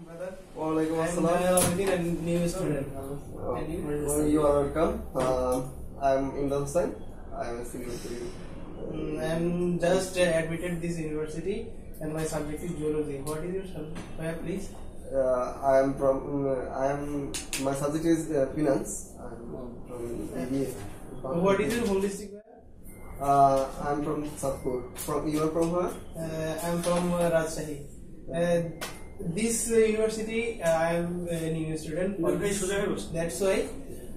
brother. Walaikum I'm assalam. a new student. You are welcome. I'm Emdad. I'm a senior student. I'm just admitted this university and my subject is geology. What is your subject, please? My subject is finance. I'm from EBA. What is your holistic? I'm from Satpur. You are from where? I'm from Rajshahi. This university, I'm a new student. That's why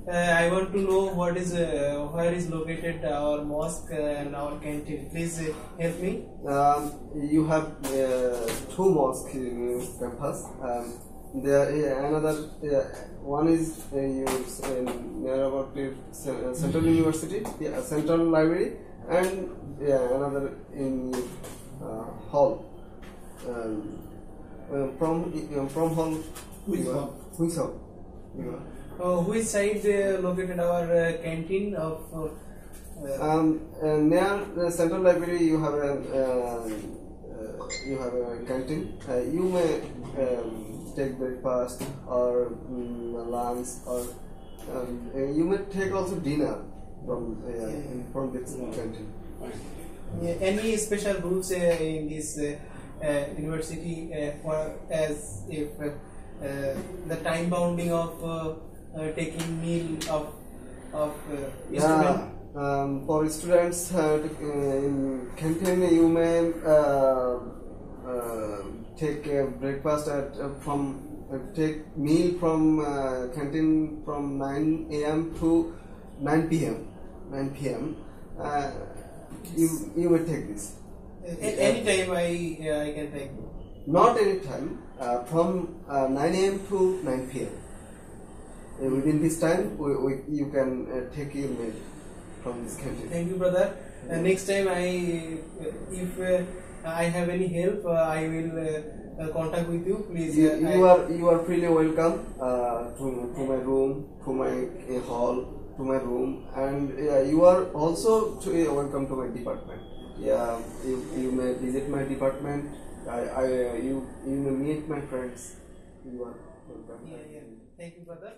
I want to know where is located our mosque and our canteen. Please help me. You have two mosques in campus. There another one is near about Central University, Central Library, and another in hall. From hall, which hall? Which side located our canteen of? Near the Central Library, you have a canteen. You may take breakfast or lunch, or you may take also dinner from this canteen. Any special rules in this university for as if the time bounding of taking meal of student? For students in canteen, you may take breakfast take meal from canteen from 9 a.m. to 9 p.m. 9 p.m. You may take this. Any time I can take. Not any time. From 9 a.m. to 9 p.m. Within this time, you can take your meal from this canteen. Thank you, brother. Next time, if I have any help, I will contact with you. Please. You are freely welcome to my room, to my hall, to my room, and you are also welcome to my department. You may visit my department. You may meet my friends. You are welcome. Thank you, brother.